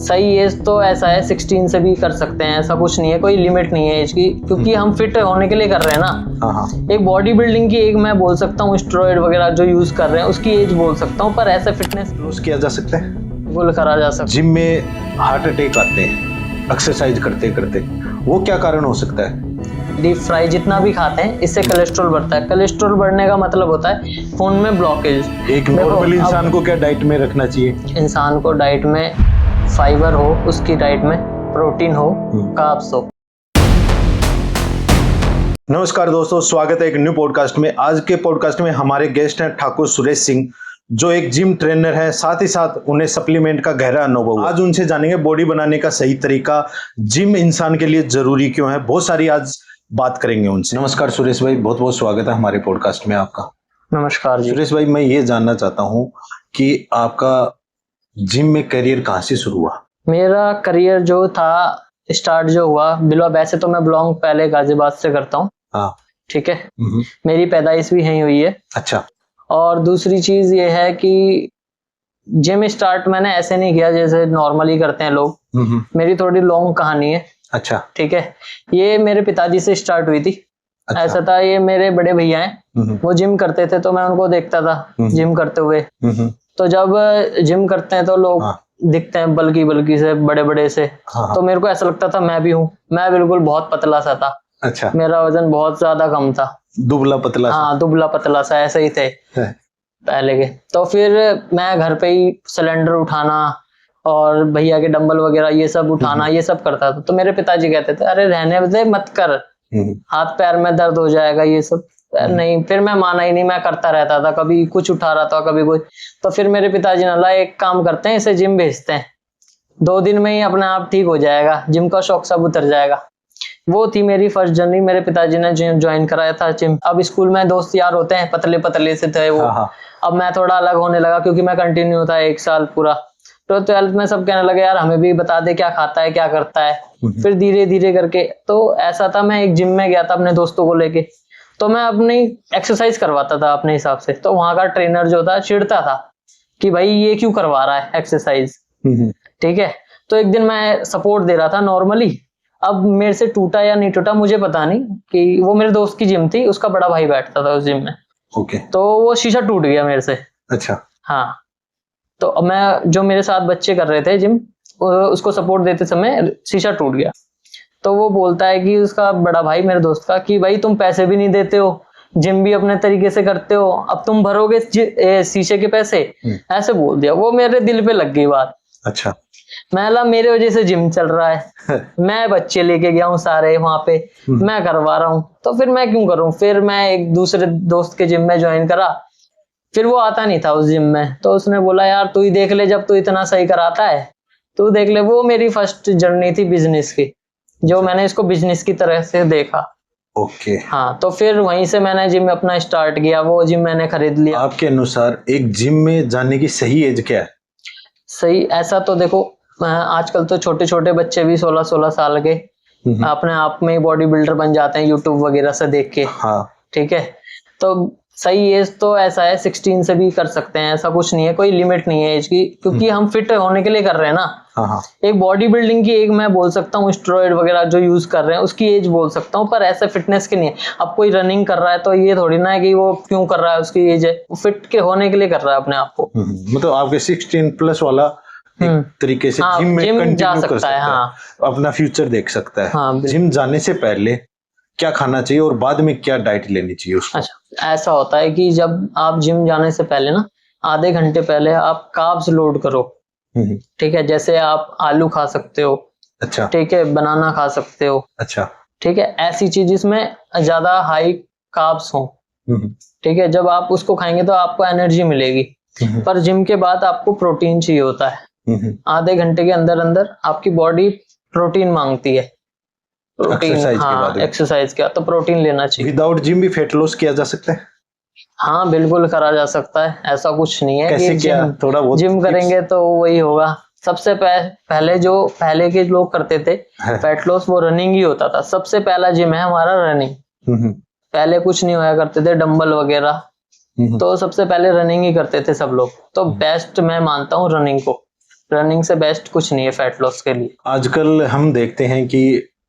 सही एज तो ऐसा है 16 से भी कर सकते हैं, ऐसा कुछ नहीं है, कोई लिमिट नहीं है एज की, क्योंकि हम फिट होने के लिए कर रहे हैं ना। एक बॉडी बिल्डिंग की एक मैं बोल सकता हूँ स्टेरॉइड वगैरह जो यूज कर रहे हैं उसकी एज बोल सकता हूँ, पर ऐसा फिटनेस लूज किया जा सकता है, बिल्कुल करा जा सकता है। जिम में हार्ट अटैक आते हैं एक्सरसाइज करते करते, वो क्या कारण हो सकता है? डीप फ्राई जितना भी खाते हैं इससे कोलेस्ट्रॉल बढ़ता है। कोलेस्ट्रॉल बढ़ने का मतलब होता है खून में ब्लॉकेज। एक नॉर्मल इंसान को क्या डाइट में रखना चाहिए? इंसान को डाइट में फाइबर हो, उसकी डाइट में प्रोटीन हो, कार्ब्स हो। नमस्कार दोस्तों, स्वागत है एक न्यू पॉडकास्ट में। आज के पॉडकास्ट में हमारे गेस्ट हैं ठाकुर सुरेश सिंह, जो एक जिम ट्रेनर है, साथ ही साथ उन्हें सप्लीमेंट का गहरा अनुभव। आज उनसे जानेंगे बॉडी बनाने का सही तरीका, जिम इंसान के लिए जरूरी क्यों है, बहुत सारी आज बात करेंगे उनसे। नमस्कार सुरेश भाई, बहुत बहुत स्वागत है हमारे पॉडकास्ट में आपका। नमस्कार जी। सुरेश भाई, मैं ये जानना चाहता हूँ कि आपका जिम में करियर कहाँ से शुरू हुआ? मेरा करियर जो था स्टार्ट जो हुआ वैसे तो मैं बिलोंग पहले गाजियाबाद से करता हूँ। हाँ, ठीक है। मेरी पैदाइश भी यहीं हुई है। अच्छा। और दूसरी चीज ये है कि जिम स्टार्ट मैंने ऐसे नहीं किया जैसे नॉर्मली करते हैं लोग। मेरी थोड़ी लॉन्ग कहानी है। अच्छा। ठीक है। ये मेरे पिताजी से स्टार्ट हुई थी। अच्छा। ऐसा था, ये मेरे बड़े भैया हैं, वो जिम करते थे तो मैं उनको देखता था जिम करते हुए। तो जब जिम करते हैं तो लोग दिखते हैं बल्कि से, बड़े बड़े से। तो मेरे को ऐसा लगता था मैं भी हूँ। मैं बिल्कुल बहुत पतला सा था। अच्छा। मेरा वजन बहुत ज्यादा कम था, दुबला पतला। हाँ, दुबला पतला सा ऐसे ही थे पहले के। तो फिर मैं घर पे ही सिलेंडर उठाना और भैया के डंबल वगैरह ये सब उठाना, ये सब करता था। तो मेरे पिताजी कहते थे अरे रहने दे, मत कर, हाथ पैर में दर्द हो जाएगा ये सब। नहीं, फिर मैं माना ही नहीं, मैं करता रहता था, कभी कुछ उठा रहा था कभी कुछ। तो फिर मेरे पिताजी ने बोला एक काम करते हैं, इसे जिम भेजते हैं, 2 दिन में ही अपने आप ठीक हो जाएगा, जिम का शौक सब उतर जाएगा। वो थी मेरी फर्स्ट जर्नी। मेरे पिताजी ने जिम ज्वाइन कराया था जिम। अब स्कूल में दोस्त यार होते हैं, पतले पतले से थे वो। अब मैं थोड़ा अलग होने लगा क्योंकि मैं कंटिन्यू था 1 साल पूरा। तो 12th में सब कहने लगे यार हमें भी बता दे क्या खाता है क्या करता है। फिर धीरे धीरे करके तो ऐसा था, मैं एक जिम में गया था अपने दोस्तों को लेके, तो मैं अपनी एक्सरसाइज करवाता था अपने हिसाब से। तो वहां का ट्रेनर जो था चिढ़ता था कि भाई ये क्यों करवा रहा है एक्सरसाइज। ठीक है। तो एक दिन मैं सपोर्ट दे रहा था नॉर्मली। अब मेरे से टूटा या नहीं टूटा मुझे पता नहीं, कि वो मेरे दोस्त की जिम थी, उसका बड़ा भाई बैठता था उस जिम में। ओके। तो वो शीशा टूट गया मेरे से। अच्छा। हाँ। तो अब मैं जो मेरे साथ बच्चे कर रहे थे जिम, उसको सपोर्ट देते समय शीशा टूट गया। तो वो बोलता है कि उसका बड़ा भाई मेरे दोस्त का कि भाई तुम पैसे भी नहीं देते हो, जिम भी अपने तरीके से करते हो, अब तुम भरोगे शीशे के पैसे, ऐसे बोल दिया। वो मेरे दिल पे लग गई बात। अच्छा। मैं मेरे वजह से जिम चल रहा है मैं बच्चे लेके गया हूँ सारे वहां पे, मैं करवा रहा हूँ, तो फिर मैं क्यों करूँ। फिर मैं एक दूसरे दोस्त के जिम में ज्वाइन करा। फिर वो आता नहीं था उस जिम में, तो उसने बोला यार तू ही देख ले, जब तू इतना सही कराता है तू देख ले। वो मेरी फर्स्ट जर्नी थी बिजनेस की, जो मैंने इसको बिजनेस की तरह से देखा। ओके। हाँ, तो फिर वहीं से मैंने जिम अपना स्टार्ट किया, वो जिम मैंने खरीद लिया। आपके अनुसार एक जिम में जाने की सही एज क्या है? सही ऐसा तो देखो, आजकल तो छोटे छोटे बच्चे भी 16-16 साल के अपने आप में बॉडी बिल्डर बन जाते हैं यूट्यूब वगैरह से देख के। हाँ। ठीक है। तो सही एज तो ऐसा है 16 से भी कर सकते हैं, ऐसा कुछ नहीं है, कोई लिमिट नहीं है एज की, क्योंकि हम फिट होने के लिए कर रहे हैं ना। एक बॉडी बिल्डिंग की एक मैं बोल सकता हूँ स्टेरॉइड वगैरह जो यूज कर रहे हैं उसकी एज बोल सकता हूँ, पर ऐसे फिटनेस की नहीं है। अब कोई रनिंग कर रहा है तो ये थोड़ी ना है कि वो क्यों कर रहा है, उसकी एज है, वो फिट के होने के लिए कर रहा है अपने आप को। मतलब आपके 16 प्लस वाला एक तरीके से जिम में जिम जा कंटिन्यू कर सकता है। हाँ। अपना फ्यूचर देख सकता है। हाँ, जिम जाने से पहले क्या खाना चाहिए और बाद में क्या डाइट लेनी चाहिए उसको? अच्छा, ऐसा होता है कि जब आप जिम जाने से पहले ना आधे घंटे पहले आप कार्ब्स लोड करो। ठीक है। जैसे आप आलू खा सकते हो। अच्छा। ठीक है। बनाना खा सकते हो। अच्छा। ठीक है। ऐसी चीज जिसमें ज्यादा हाई कार्ब्स हो। ठीक है। जब आप उसको खाएंगे तो आपको एनर्जी मिलेगी। पर जिम के बाद आपको प्रोटीन चाहिए होता है। आधे घंटे के अंदर अंदर आपकी बॉडी प्रोटीन मांगती है। प्रोटीन, हाँ, एक्सरसाइज किया तो प्रोटीन लेना चाहिए। विदाउट जिम भी फेट लॉस किया जा सकता है? हाँ, बिल्कुल करा जा सकता है, ऐसा कुछ नहीं है कैसे, कि क्या थोड़ा बहुत जिम करेंगे तो वही होगा। सबसे पहले जो पहले के लोग करते थे फैट लॉस, वो रनिंग ही होता था। सबसे पहला जिम है हमारा रनिंग। पहले कुछ नहीं होया करते थे डंबल वगैरह, तो सबसे पहले रनिंग ही करते थे सब लोग। तो बेस्ट मैं मानता हूँ रनिंग को। रनिंग से बेस्ट कुछ नहीं है फैट लॉस के लिए। आजकल हम देखते हैं कि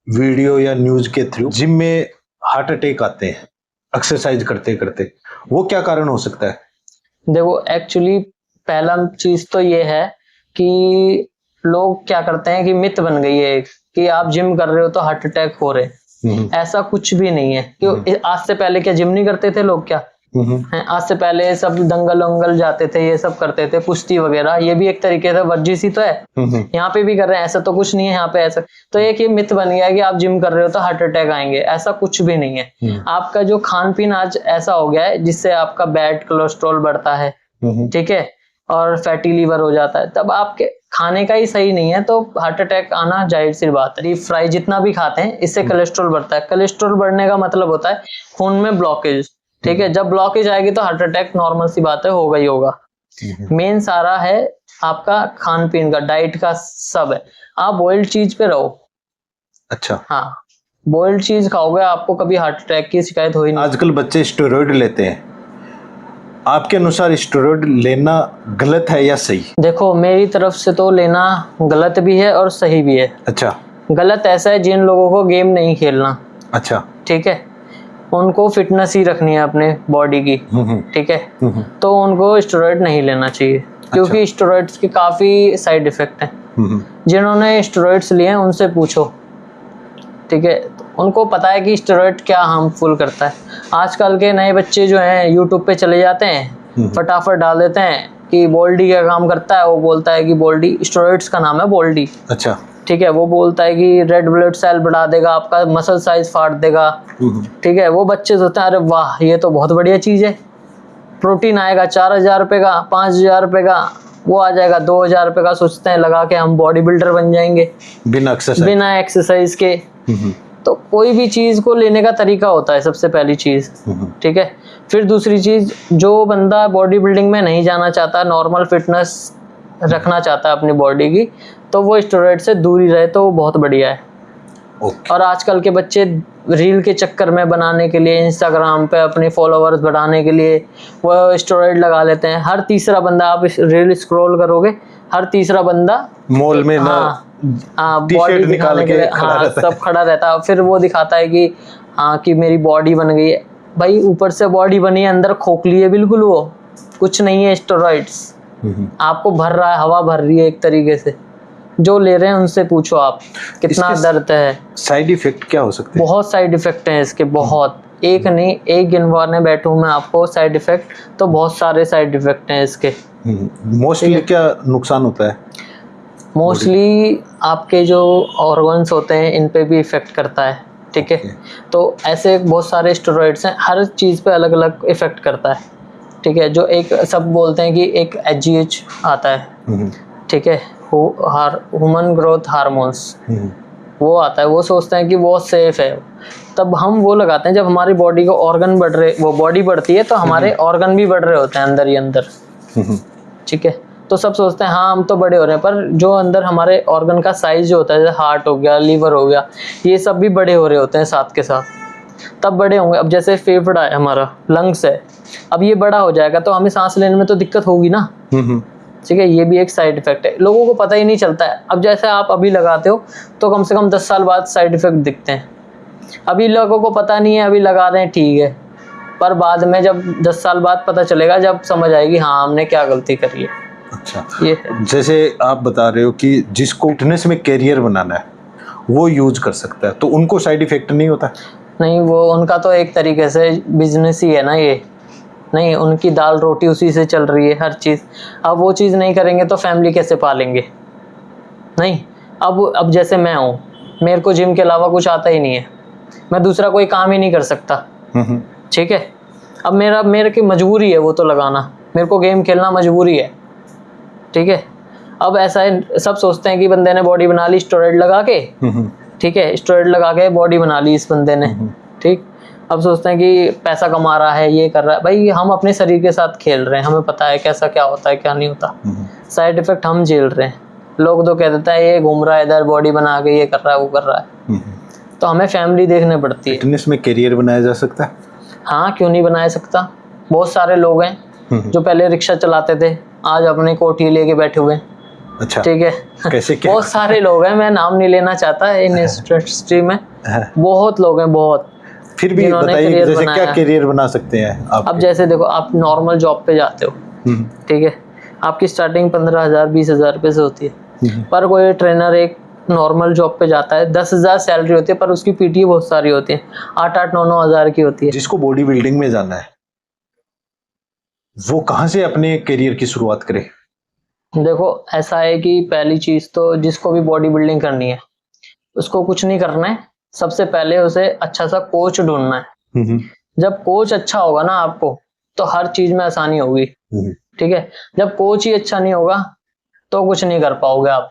वीडियो या न्यूज के थ्रू जिम में हार्ट अटैक आते हैं एक्सरसाइज करते करते, वो क्या कारण हो सकता है? देखो एक्चुअली पहला चीज तो ये है कि लोग क्या करते हैं कि मिथ बन गई है कि आप जिम कर रहे हो तो हार्ट अटैक हो रहे हैं। ऐसा कुछ भी नहीं है। क्यों आज से पहले क्या जिम नहीं करते थे लोग? क्या हैं, आज से पहले सब दंगल वंगल जाते थे, ये सब करते थे, कुश्ती वगैरह, ये भी एक तरीके से वर्जिश ही तो है। यहाँ पे भी कर रहे हैं, ऐसा तो कुछ नहीं है यहाँ पे ऐसा। तो एक ये मिथ बन गया है कि आप जिम कर रहे हो तो हार्ट अटैक आएंगे, ऐसा कुछ भी नहीं है। आपका जो खान पीन आज ऐसा हो गया है जिससे आपका बैड कोलेस्ट्रॉल बढ़ता है, ठीक है, और फैटी लीवर हो जाता है, तब आपके खाने का ही सही नहीं है तो हार्ट अटैक आना जाहिर सी बात है। डीप फ्राई जितना भी खाते हैं इससे कोलेस्ट्रॉल बढ़ता है। कोलेस्ट्रॉल बढ़ने का मतलब होता है खून में ब्लॉकेज, ठीक है। जब ब्लॉकेज आएगी तो हार्ट अटैक नॉर्मल सी बात है, होगा ही होगा। मेन सारा है आपका खान पीन का, डाइट का सब है। आप बॉइल्ड चीज पे रहो। अच्छा, हाँ, बॉइल्ड चीज खाओगे आपको कभी हार्ट अटैक की शिकायत हो ही नहीं। आजकल बच्चे स्टेरॉइड लेते हैं, आपके अनुसार स्टेरॉइड लेना गलत है या सही? देखो मेरी तरफ से तो लेना गलत भी है और सही भी है। अच्छा, गलत ऐसा है जिन लोगों को गेम नहीं खेलना, अच्छा, ठीक है, उनको फिटनेस ही रखनी है अपने बॉडी की, ठीक है, तो उनको स्टेरॉइड नहीं लेना चाहिए। क्योंकि स्टेरॉइड्स के काफी साइड इफेक्ट हैं। जिन्होंने स्टेरॉइड्स लिए हैं उनसे पूछो, ठीक है, उनको पता है कि स्टेरॉइड क्या हार्मफुल करता है। आजकल के नए बच्चे जो हैं यूट्यूब पे चले जाते हैं, फटाफट डाल देते हैं कि बोल्डी क्या काम करता है। वो बोलता है कि बोल्डी, स्टेरॉइड्स का नाम है बोल्डी, अच्छा, ठीक है। वो बोलता है कि रेड ब्लड सेल बढ़ा देगा, आपका मसल साइज फाड़ देगा, ठीक है। वो बच्चे सोचते हैं अरे वाह ये तो बहुत बढ़िया चीज है, प्रोटीन आएगा 4000 रुपये का, 5000 रुपये का, वो आ जाएगा 2000 रुपये का, सोचते हैं लगा के हम बॉडी बिल्डर बन जाएंगे बिना एक्सरसाइज के। तो कोई भी चीज को लेने का तरीका होता है, सबसे पहली चीज, ठीक है। फिर दूसरी चीज, जो बंदा बॉडी बिल्डिंग में नहीं जाना चाहता, नॉर्मल फिटनेस रखना चाहता है अपनी बॉडी की, तो वो स्टेरॉइड से दूर ही रहे तो वो बहुत बढ़िया है। और आजकल के बच्चे रील के चक्कर में बनाने के लिए, इंस्टाग्राम पे अपने फॉलोअर्स बढ़ाने के लिए वो स्टेरॉइड लगा लेते हैं। हर तीसरा बंदा, आप रील स्क्रॉल करोगे, हर तीसरा बंदा मॉल में बॉडी निकाल के सब खड़ा रहता है। फिर वो दिखाता है कि हाँ कि मेरी बॉडी बन गई है। भाई ऊपर से बॉडी बनी है, अंदर खोखली है बिल्कुल, वो कुछ नहीं है। स्टेरॉइड्स आपको भर रहा है, हवा भर रही है एक तरीके से। जो ले रहे हैं उनसे पूछो आप कितना दर्द है। साइड इफेक्ट क्या हो सकते हैं? बहुत साइड इफेक्ट हैं इसके, बहुत, एक नहीं, एक गिनवाने बैठूं मैं आपको साइड इफेक्ट तो बहुत सारे साइड इफेक्ट हैं इसके। मोस्टली क्या नुकसान होता है? मोस्टली आपके जो ऑर्गन्स होते हैं इन पे भी इफेक्ट करता है, ठीक है। तो ऐसे बहुत सारे स्टेरॉइड्स हैं, हर चीज़ पे अलग अलग इफेक्ट करता है, ठीक है। जो एक सब बोलते हैं कि एक HGH आता है, ठीक है, ह्यूमन ग्रोथ हार्मोन्स, वो आता है। वो सोचते हैं कि वो सेफ है, तब हम वो लगाते हैं। जब हमारी बॉडी को ऑर्गन बढ़ रहे, वो बॉडी बढ़ती है तो हमारे ऑर्गन भी बढ़ रहे होते हैं अंदर ही अंदर, ठीक है। तो सब सोचते हैं हाँ हम तो बड़े हो रहे हैं, पर जो अंदर हमारे ऑर्गन का साइज जो होता है, जैसे हार्ट हो गया, लीवर हो गया, ये सब भी बड़े हो रहे होते हैं साथ के साथ, तब बड़े होंगे। अब जैसे फेफड़ा है हमारा, लंग्स है, अब ये बड़ा हो जाएगा तो हमें सांस लेने में तो दिक्कत होगी ना, ठीक है। ये भी एक साइड इफेक्ट है, लोगों को पता ही नहीं चलता है। अब जैसे आप अभी लगाते हो तो कम से कम 10 साल बाद साइड इफेक्ट दिखते हैं। अभी लोगों को पता नहीं है, अभी लगा रहे हैं, ठीक है, पर बाद में जब 10 साल बाद पता चलेगा, जब समझ आएगी हाँ हमने क्या गलती करी है। अच्छा, ये जैसे आप बता रहे हो कि जिसको फिटनेस में कैरियर बनाना है वो यूज कर सकता है, तो उनको साइड इफेक्ट नहीं होता? नहीं, वो उनका तो एक तरीके से बिजनेस ही है ना ये। नहीं, उनकी दाल रोटी उसी से चल रही है हर चीज़। अब वो चीज़ नहीं करेंगे तो फैमिली कैसे पालेंगे? नहीं, अब जैसे मैं हूँ, मेरे को जिम के अलावा कुछ आता ही नहीं है, मैं दूसरा कोई काम ही नहीं कर सकता, ठीक है। अब मेरे की मजबूरी है वो तो लगाना, मेरे को गेम खेलना मजबूरी है, ठीक है। अब ऐसा है, सब सोचते हैं कि बंदे ने बॉडी बना ली स्टेरॉइड लगा के, ठीक है, स्टेरॉइड लगा के बॉडी बना ली इस बंदे ने, ठीक। अब सोचते हैं कि पैसा कमा रहा है, ये कर रहा है। भाई हम अपने शरीर के साथ खेल रहे हैं, हमें पता है कैसा क्या होता है क्या नहीं होता। साइड इफेक्ट हम झेल रहे हैं। लोग तो कह देते हैं ये घूम रहा है इधर बॉडी बना के, ये कर रहा है वो कर रहा है, तो हमें फैमिली देखने पड़ती है। फिटनेस में करियर बनाया जा सकता है? हाँ, क्यों नहीं बनाया सकता। बहुत सारे लोग हैं जो पहले रिक्शा चलाते थे, आज अपने कोठी लेके बैठे हुए हैं, अच्छा, ठीक है। कैसे क्या? बहुत सारे लोग हैं, मैं नाम नहीं लेना चाहता इन इंडस्ट्री में, बहुत लोग हैं, बहुत। फिर भी जिन्होंने बताइए करियर जैसे क्या बनाया। करियर बना सकते हैं आप? अब जैसे देखो, आप नॉर्मल जॉब पे जाते हो, ठीक है, आपकी स्टार्टिंग 15,000 20,000 रुपये से होती है। पर कोई ट्रेनर एक नॉर्मल जॉब पे जाता है, 10,000 सैलरी होती है, पर उसकी पीटी बहुत सारी होती है, 8-8 9-9 हज़ार की होती है। जिसको बॉडी बिल्डिंग में जाना है वो कहाँ से अपने करियर की शुरुआत करे? देखो, ऐसा है कि पहली चीज तो जिसको भी बॉडी बिल्डिंग करनी है उसको कुछ नहीं करना है, सबसे पहले उसे अच्छा सा कोच ढूंढना है। जब कोच अच्छा होगा ना आपको, तो हर चीज में आसानी होगी, ठीक है। जब कोच ही अच्छा नहीं होगा तो कुछ नहीं कर पाओगे आप।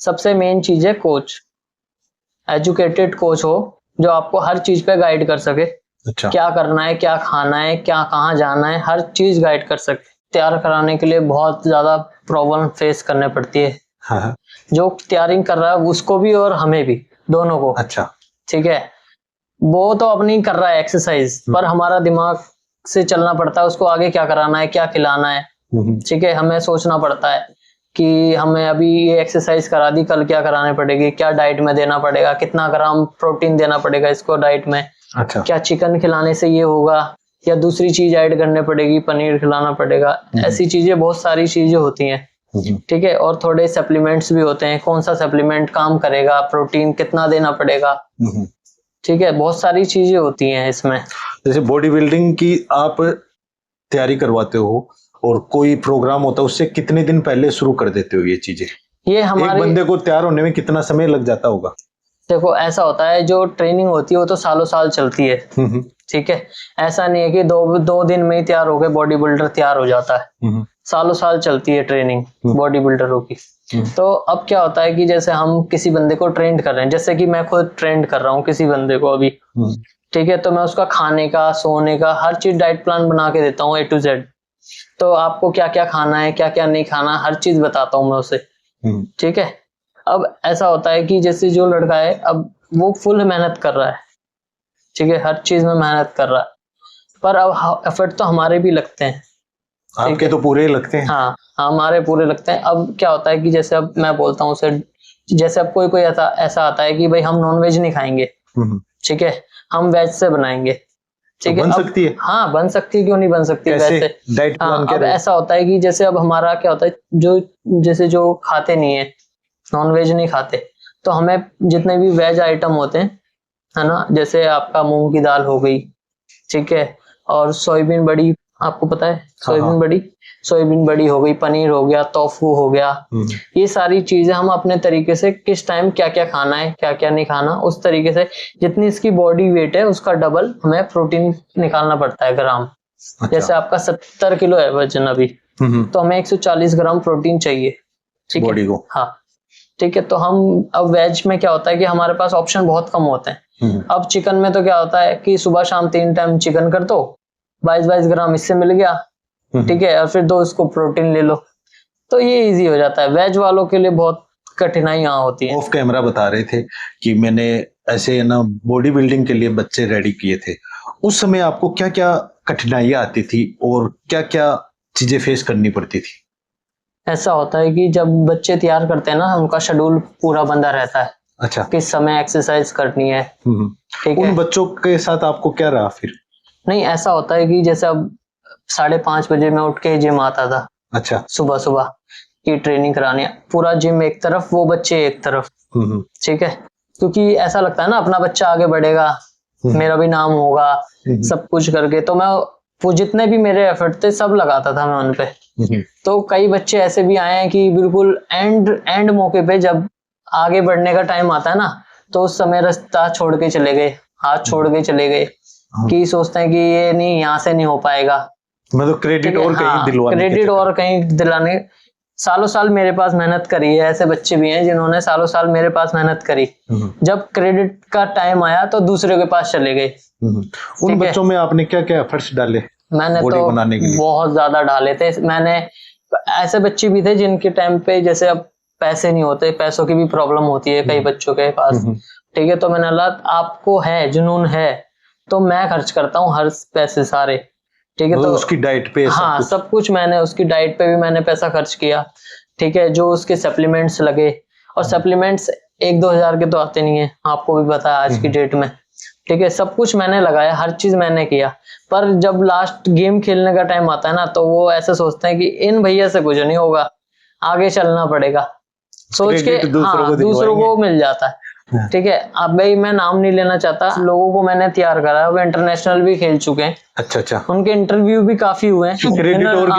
सबसे मेन चीज है कोच, एजुकेटेड कोच हो जो आपको हर चीज पे गाइड कर सके। अच्छा। क्या करना है, क्या खाना है, क्या कहाँ जाना है, हर चीज गाइड कर सके। तैयार कराने के लिए बहुत ज्यादा प्रॉब्लम फेस करने पड़ती है। हाँ। जो तैयारी कर रहा है उसको भी और हमें भी, दोनों को। अच्छा। ठीक है, वो तो अपनी कर रहा है एक्सरसाइज, पर हमारा दिमाग से चलना पड़ता है, उसको आगे क्या कराना है, क्या खिलाना है। ठीक है, हमें सोचना पड़ता है कि हमें अभी ये एक्सरसाइज करा दी, कल क्या कराने पड़ेगी, क्या डाइट में देना पड़ेगा, कितना ग्राम प्रोटीन देना पड़ेगा इसको डाइट में। अच्छा। क्या चिकन खिलाने से ये होगा, या दूसरी चीज ऐड करने पड़ेगी, पनीर खिलाना पड़ेगा। ऐसी चीजें, बहुत सारी चीजें होती हैं। ठीक है, और थोड़े सप्लीमेंट्स भी होते हैं, कौन सा सप्लीमेंट काम करेगा, प्रोटीन कितना देना पड़ेगा। ठीक है, बहुत सारी चीजें होती हैं इसमें। जैसे बॉडी बिल्डिंग की आप तैयारी करवाते हो और कोई प्रोग्राम होता है, उससे कितने दिन पहले शुरू कर देते हो ये चीजें? ये हमारे एक बंदे को तैयार होने में कितना समय लग जाता होगा? देखो, ऐसा होता है, जो ट्रेनिंग होती है वो तो सालों साल चलती है। ठीक है, ऐसा नहीं है कि दो दिन में ही तैयार हो गए बॉडी बिल्डर तैयार हो जाता है। सालों साल चलती है ट्रेनिंग बॉडी बिल्डरों की। तो अब क्या होता है कि जैसे हम किसी बंदे को ट्रेंड कर रहे हैं, जैसे कि मैं खुद ट्रेंड कर रहा हूँ किसी बंदे को अभी, ठीक है, तो मैं उसका खाने का, सोने का, हर चीज डाइट प्लान बना के देता हूँ A to Z। तो आपको क्या क्या खाना है, क्या क्या नहीं खाना, हर चीज बताता हूँ मैं उसे। ठीक है, अब ऐसा होता है कि जैसे जो लड़का है, अब वो फुल मेहनत कर रहा है, ठीक है, हर चीज में मेहनत कर रहा है, पर अब एफर्ट तो हमारे भी लगते हैं। आपके तो पूरे लगते हैं। हाँ, हमारे पूरे लगते हैं। अब क्या होता है कि जैसे अब मैं बोलता हूँ उसे, जैसे अब कोई ऐसा आता है कि भाई हम नॉन वेज नहीं खाएंगे, ठीक है, हम वेज से बनाएंगे। ठीक तो है, बन सकती है? हाँ, बन सकती है, क्यों नहीं बन सकती कैसे? वैसे। डाइट प्लान क्या अब रहेगा? ऐसा होता है कि जैसे अब हमारा क्या होता है, जैसे जो खाते नहीं है, नॉन वेज नहीं खाते, तो हमें जितने भी वेज आइटम होते हैं, है ना, जैसे आपका मूंग की दाल हो गई, ठीक है, और सोयाबीन बड़ी, आपको पता है सोयाबीन बड़ी हो गई, पनीर हो गया, टोफू हो गया, ये सारी चीजें हम अपने तरीके से किस टाइम क्या क्या खाना है, क्या क्या नहीं खाना, उस तरीके से जितनी इसकी बॉडी वेट है उसका डबल हमें प्रोटीन निकालना पड़ता है ग्राम। अच्छा। जैसे आपका 70 किलो है वजन अभी, तो हमें 140 ग्राम प्रोटीन चाहिए, ठीक है, बॉडी को। हाँ, ठीक है। तो हम अब वेज में क्या होता है कि हमारे पास ऑप्शन बहुत कम होते हैं। अब चिकन में तो क्या होता है कि सुबह शाम 3 टाइम चिकन कर दो, 22 ग्राम इससे मिल गया, ठीक है, और फिर 2 इसको प्रोटीन ले लो, तो ये इजी हो जाता है। वेज वालों के लिए बहुत कठिनाई यहाँ होती है। ऑफ कैमरा बता रहे थे कि मैंने ऐसे ना बॉडी बिल्डिंग के लिए बच्चे रेडी किए थे, उस समय आपको क्या क्या कठिनाइयां आती थी और क्या क्या चीजें फेस करनी पड़ती थी? ऐसा होता है कि जब बच्चे तैयार करते हैं ना, उनका शेड्यूल पूरा बंदा रहता है। अच्छा। किस समय एक्सरसाइज करनी है, ठीक है। उन बच्चों के साथ आपको क्या रहा फिर? नहीं, ऐसा होता है कि जैसे अब 5:30 बजे मैं उठ के जिम आता था। अच्छा। सुबह सुबह की ट्रेनिंग करानी, पूरा जिम एक तरफ, वो बच्चे एक तरफ, ठीक है, क्योंकि ऐसा लगता है ना अपना बच्चा आगे बढ़ेगा, मेरा भी नाम होगा, सब कुछ करके। तो मैं वो जितने भी मेरे एफर्ट थे सब लगाता था मैं उन पे। तो कई बच्चे ऐसे भी आए हैं कि बिल्कुल एंड मौके पे, जब आगे बढ़ने का टाइम आता है ना, तो उस समय रास्ता छोड़ के चले गए, हाथ छोड़ के चले गए, कि सोचते हैं कि ये नहीं, यहाँ से नहीं हो पाएगा, मतलब क्रेडिट और कहीं दिलवाने, क्रेडिट और कहीं दिलाने। सालों साल मेरे पास मेहनत करी है, ऐसे बच्चे भी हैं जिन्होंने सालों साल मेरे पास मेहनत करी, जब क्रेडिट का टाइम आया तो दूसरे के पास चले गए। उन बच्चों में आपने क्या क्या एफर्ट्स डाले? मैंने तो बहुत ज्यादा डाले थे। मैंने ऐसे बच्चे भी थे जिनके टाइम पे, जैसे अब पैसे नहीं होते, पैसों की भी प्रॉब्लम होती है कई बच्चों के पास, ठीक है, तो मैंने बोला आपको है जुनून है तो मैं खर्च करता हूँ हर पैसे सारे, ठीक है, तो उसकी डाइट पे हाँ, सब कुछ मैंने उसकी डाइट पे भी मैंने पैसा खर्च किया, ठीक है, जो उसके सप्लीमेंट्स लगे, और सप्लीमेंट्स 1-2 हजार के तो आते नहीं है, आपको भी पता है आज की डेट में, ठीक है। सब कुछ मैंने लगाया, हर चीज मैंने किया, पर जब लास्ट गेम खेलने का टाइम आता है ना, तो वो ऐसे सोचते हैं कि इन भैया से कुछ नहीं होगा, आगे चलना पड़ेगा, सोच के दूसरों को मिल जाता है, ठीक है। अब भाई मैं नाम नहीं लेना चाहता, लोगों को मैंने तैयार करा, वो इंटरनेशनल भी खेल चुके हैं। अच्छा, उनके इंटरव्यू भी काफी हुए हैं, क्रेडिट और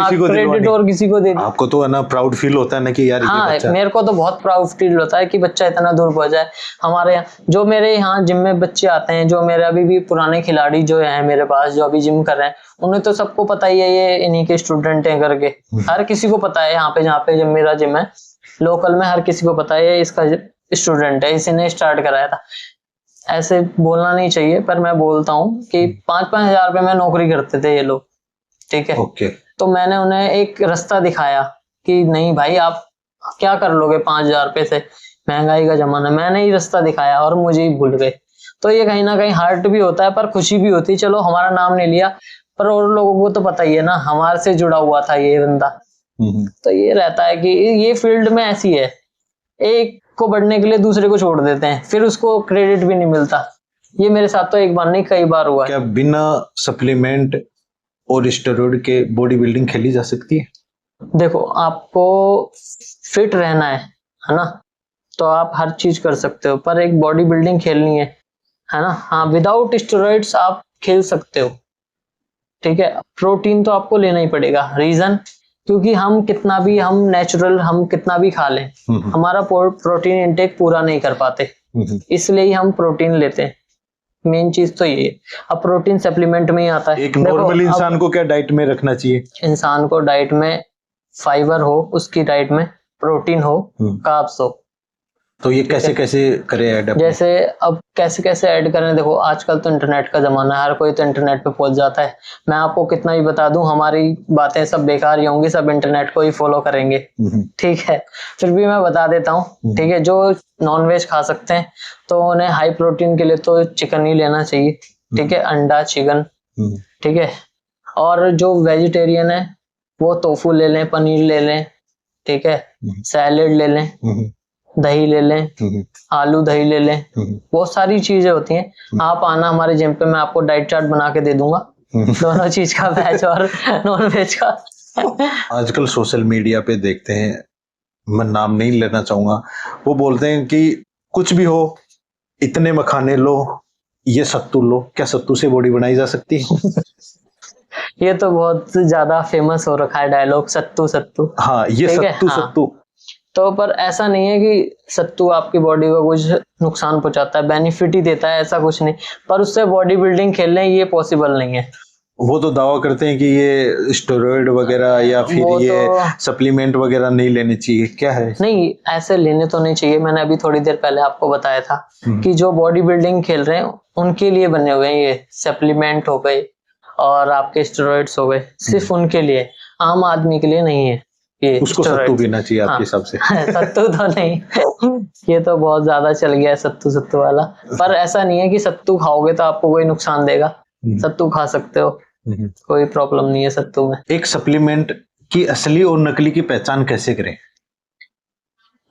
किसी को दे दी। आपको तो है ना प्राउड फील होता है ना कि यार हाँ, ये बच्चा। मेरे को तो बहुत प्राउड फील होता है कि बच्चा इतना दूर पहुंच जाए। हमारे यहाँ जो मेरे यहाँ जिम में बच्चे आते हैं, जो मेरे अभी भी पुराने खिलाड़ी जो हैं मेरे पास, जो अभी जिम कर रहे हैं, उन्हें तो सबको पता ही है ये इन्हीं के स्टूडेंट हैं करके, हर किसी को पता है यहाँ पे, जहाँ पे जब मेरा जिम है लोकल में, हर किसी को पता है ये इसका स्टूडेंट है, इसी ने स्टार्ट कराया था। ऐसे बोलना नहीं चाहिए, पर मैं बोलता हूँ कि 5-5 हजार रुपए में नौकरी करते थे ये लोग, ठीक है। ओके। तो मैंने उन्हें एक रास्ता दिखाया कि नहीं भाई, आप क्या कर लोगे 5 हजार रुपए से, महंगाई का जमाना। मैंने ही रास्ता दिखाया और मुझे ही भूल गए। तो ये कहीं ना कहीं हर्ट भी होता है, पर खुशी भी होती है। चलो हमारा नाम नहीं लिया, पर और लोगों को तो पता ही है ना, हमारे से जुड़ा हुआ था ये बंदा। तो ये रहता है कि ये फील्ड में ऐसी है, एक को बढ़ने के लिए दूसरे को छोड़ देते हैं, फिर उसको क्रेडिट भी नहीं मिलता। ये मेरे साथ तो एक बार नहीं कई बार हुआ है। क्या बिना सप्लीमेंट और स्टेरॉइड के बॉडी बिल्डिंग खेली जा सकती है? देखो, आपको फिट रहना है ना, तो आप हर चीज कर सकते हो, पर एक बॉडी बिल्डिंग खेलनी है ना। हाँ, विदाउट स्टेरॉइड्स आप खेल सकते हो, ठीक है। प्रोटीन तो आपको लेना ही पड़ेगा। रीजन, क्योंकि हम कितना भी हम कितना भी खा लें, हमारा प्रोटीन इंटेक पूरा नहीं कर पाते, इसलिए ही हम प्रोटीन लेते हैं। मेन चीज तो ये है। अब प्रोटीन सप्लीमेंट में ही आता है। एक नॉर्मल इंसान को क्या डाइट में रखना चाहिए? इंसान को डाइट में फाइबर हो, उसकी डाइट में प्रोटीन हो, कार्ब्स हो। तो ये कैसे करें ऐड? जैसे अब कैसे ऐड करें, देखो आजकल तो इंटरनेट का जमाना है, हर कोई तो इंटरनेट पे पहुंच जाता है। मैं आपको कितना भी बता दूं, हमारी बातें सब बेकार ही होंगी, सब इंटरनेट को ही फॉलो करेंगे, ठीक है। फिर भी मैं बता देता हूँ, ठीक है। जो नॉनवेज खा सकते हैं तो उन्हें हाई प्रोटीन के लिए तो चिकन ही लेना चाहिए, ठीक है, अंडा, चिकन, ठीक है। और जो वेजिटेरियन है वो टोफू ले लें, पनीर ले लें, ठीक है, सैलेड ले लें, दही ले लें, आलू दही ले लें, बहुत सारी चीजें होती हैं। आप आना हमारे जिम पे, मैं आपको डाइट चार्ट बना के दे दूंगा, दोनों चीज का, वेज और नॉन वेज का। आजकल सोशल मीडिया पे देखते हैं, मैं नाम नहीं लेना चाहूंगा, वो बोलते हैं कि कुछ भी हो, इतने मखाने लो, ये सत्तू लो। क्या सत्तू से बॉडी बनाई जा सकती है? ये तो बहुत ज्यादा फेमस हो रखा है डायलॉग, सत्तू सत्तू। हाँ, ये सत्तू सत्तू। तो पर ऐसा नहीं है कि सत्तू आपकी बॉडी को कुछ नुकसान पहुंचाता है, बेनिफिट ही देता है, ऐसा कुछ नहीं। पर उससे बॉडी बिल्डिंग खेलने ये पॉसिबल नहीं है। वो तो दावा करते हैं कि ये स्टेरॉइड वगैरह या फिर ये सप्लीमेंट वगैरह नहीं लेने चाहिए, क्या है? नहीं, ऐसे लेने तो नहीं चाहिए। मैंने अभी थोड़ी देर पहले आपको बताया था कि जो बॉडी बिल्डिंग खेल रहे हैं उनके लिए बने हुए हैं ये सप्लीमेंट हो गए और आपके स्टेरॉइड्स हो गए, सिर्फ उनके लिए, आम आदमी के लिए नहीं है ये। उसको सत्तू पीना चाहिए आपके हिसाब से? सत्तू तो नहीं, ये तो बहुत ज्यादा चल गया है सत्तू वाला। पर ऐसा नहीं है कि सत्तू खाओगे तो आपको कोई नुकसान देगा, सत्तू खा सकते हो, कोई प्रॉब्लम नहीं है सत्तू में। एक सप्लीमेंट की असली और नकली की पहचान कैसे करें?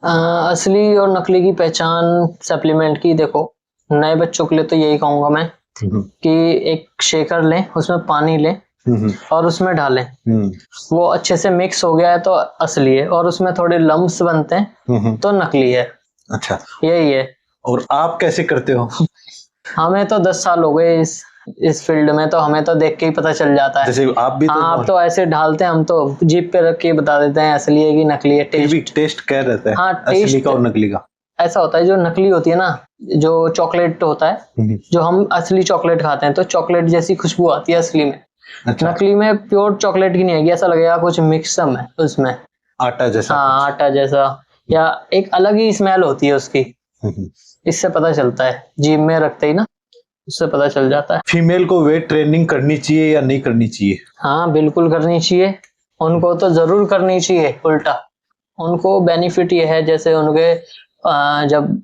असली और नकली की पहचान सप्लीमेंट की, देखो नए बच्चों के लिए तो यही कहूंगा मैं कि एक शेकर लें, उसमें पानी लें और उसमें डालें, वो अच्छे से मिक्स हो गया है तो असली है, और उसमें थोड़े लम्प्स बनते हैं तो नकली है। अच्छा, यही है। और आप कैसे करते हो? हमें तो 10 साल हो गए इस फील्ड में, तो हमें तो देख के ही पता चल जाता है। जैसे आप भी तो आप तो ऐसे ढालते हैं, हम तो जीप पे रख के बता देते हैं असली है कि नकली है। टेस्ट क्या रहता है? हाँ, असली का और नकली का? ऐसा होता है, जो नकली होती है ना, जो चॉकलेट होता है, जो हम असली चॉकलेट खाते हैं तो चॉकलेट जैसी खुशबू आती है असली में। अच्छा। नकली में प्योर चॉकलेट की नहीं आएगी, ऐसा लगेगा कुछ मिक्सम है उसमें, आटा जैसा। हाँ, आटा जैसा, या एक अलग ही स्मेल होती है उसकी। इससे पता चलता है, जीभ में रखते ही ना, उससे पता चल जाता है। फीमेल को वेट ट्रेनिंग करनी चाहिए या नहीं करनी चाहिए? हाँ, बिल्कुल करनी चाहिए, उनको तो जरूर करनी चाहिए। उल्टा उनको बेनिफिट ये है, जैसे उनके जब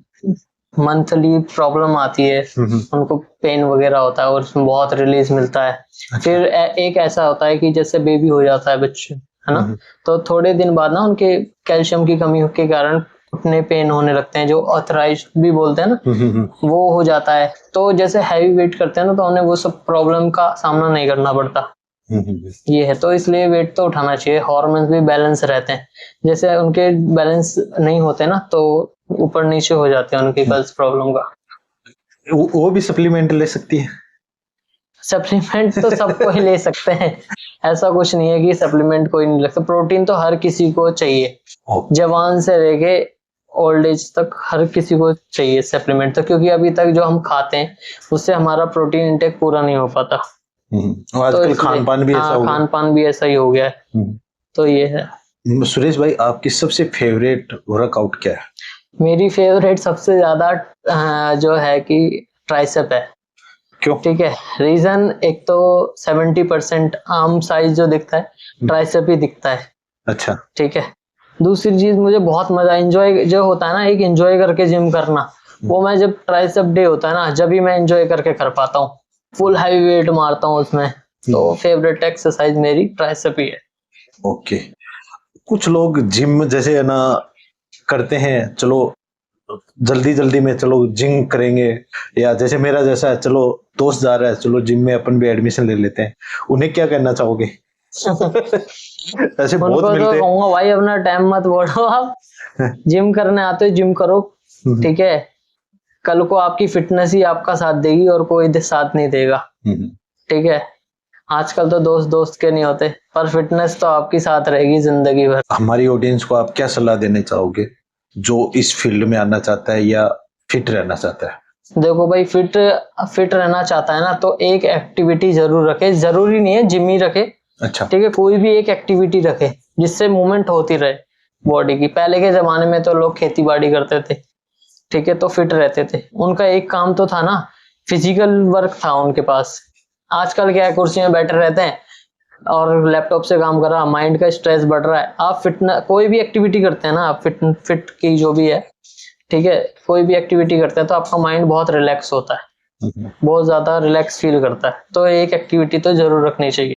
मंथली प्रॉब्लम आती है, उनको पेन वगैरह होता है और उसमें बहुत रिलीज मिलता है। अच्छा। फिर एक ऐसा होता है कि जैसे बेबी हो जाता है बच्चे, है ना। तो थोड़े दिन बाद ना उनके कैल्शियम की कमी के कारण घुटने पेन होने लगते हैं, जो ऑर्थराइज भी बोलते हैं ना, वो हो जाता है। तो जैसे हैवी वेट करते हैं ना, तो उन्हें वो सब प्रॉब्लम का सामना नहीं करना पड़ता। ये है, तो इसलिए वेट तो उठाना चाहिए। हार्मोन्स भी बैलेंस रहते हैं, जैसे उनके बैलेंस नहीं होते ना, तो ऊपर नीचे हो जाते हैं उनकी गर्ल्स प्रॉब्लम का। वो भी सप्लीमेंट ले सकती है? सप्लीमेंट तो सबको ही ले सकते हैं, ऐसा कुछ नहीं है कि सप्लीमेंट कोई नहीं ले सकता। प्रोटीन तो हर किसी को चाहिए, जवान से लेके ओल्ड एज तक हर किसी को चाहिए सप्लीमेंट। तो क्योंकि अभी तक जो हम खाते हैं उससे हमारा प्रोटीन इंटेक पूरा नहीं हो पाता। आजकल खान पान भी ऐसा हो गया। खान पान भी ऐसा ही हो गया है। तो ये है। सुरेश भाई, आपकी सबसे फेवरेट वर्कआउट क्या है? मेरी फेवरेट सबसे ज्यादा जो है कि ट्राइसेप है। क्यों? ठीक है, रीजन एक तो 70% आर्म साइज जो दिखता है ट्राइसेप ही दिखता है। अच्छा। ठीक है, दूसरी चीज मुझे बहुत मजा एंजॉय जो होता है ना, एक एंजॉय करके जिम करना, वो मैं जब ट्राइसेप डे होता है ना, जब ही मैं एंजॉय करके कर पाता हूँ, फुल हैवी वेट मारता हूँ उसमें। तो फेवरेट एक्सरसाइज मेरी ट्राइसेप ही है। ओके। कुछ लोग जिम जैसे है ना करते हैं, चलो जल्दी जल्दी में चलो जिम करेंगे, या जैसे मेरा जैसा है, चलो दोस्त जा रहा है, चलो जिम में अपन भी एडमिशन ले लेते हैं। उन्हें क्या कहना चाहोगे? ऐसे बहुत उनको मिलते तो हैं। कहूंगा भाई अपना टाइम मत बोलो, आप जिम करने आते हो जिम करो। ठीक है, कल को आपकी फिटनेस ही आपका साथ देगी और कोई साथ नहीं देगा। ठीक है, आजकल तो दोस्त दोस्त के नहीं होते, पर फिटनेस तो आपकी साथ रहेगी जिंदगी भर। हमारी ऑडियंस को आप क्या सलाह देना चाहोगे जो इस फील्ड में आना चाहता है या फिट रहना चाहता है? देखो भाई, फिट रहना चाहता है ना, तो एक एक्टिविटी जरूर रखे, जरूरी नहीं है जिम ही रखे। अच्छा। ठीक है, कोई भी एक एक्टिविटी रखे जिससे मूवमेंट होती रहे बॉडी की। पहले के जमाने में तो लोग खेती बाड़ी करते थे, ठीक है, तो फिट रहते थे। उनका एक काम तो था ना, फिजिकल वर्क था उनके पास। आजकल क्या है, कुर्सी में बैठे रहते हैं और लैपटॉप से काम कर रहा, माइंड का स्ट्रेस बढ़ रहा है। आप फिटनेस कोई भी एक्टिविटी करते हैं ना, आप फिट की जो भी है, ठीक है, कोई भी एक्टिविटी करते हैं तो आपका माइंड बहुत रिलैक्स होता है, बहुत ज्यादा रिलैक्स फील करता है। तो एक एक्टिविटी तो जरूर रखनी चाहिए।